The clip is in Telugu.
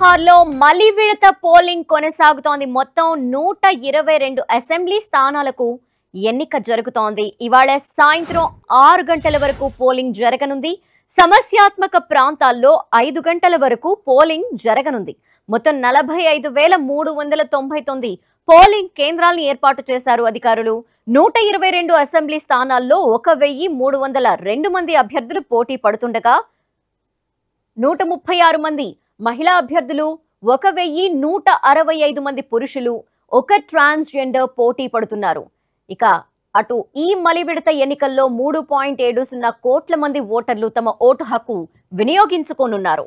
బీహార్లో మలి విడత పోలింగ్ కొనసాగుతోంది. మొత్తం 122 అసెంబ్లీ స్థానాలకు ఎన్నిక జరుగుతోంది. ఇవాళ సాయంత్రం 6 గంటల వరకు పోలింగ్ జరగనుంది. సమస్యాత్మక ప్రాంతాల్లో 5 గంటల వరకు పోలింగ్ జరగనుంది. మొత్తం 45,399 పోలింగ్ కేంద్రాలను ఏర్పాటు చేశారు అధికారులు. 122 అసెంబ్లీ స్థానాల్లో 1,302 మంది అభ్యర్థులు పోటీ పడుతుండగా 136 మంది మహిళా అభ్యర్థులు, 1,165 మంది పురుషులు, ఒక ట్రాన్స్జెండర్ పోటీ పడుతున్నారు. ఇక అటు ఈ మలి విడత ఎన్నికల్లో 3.70 కోట్ల మంది ఓటర్లు తమ ఓటు హక్కు వినియోగించుకోనున్నారు.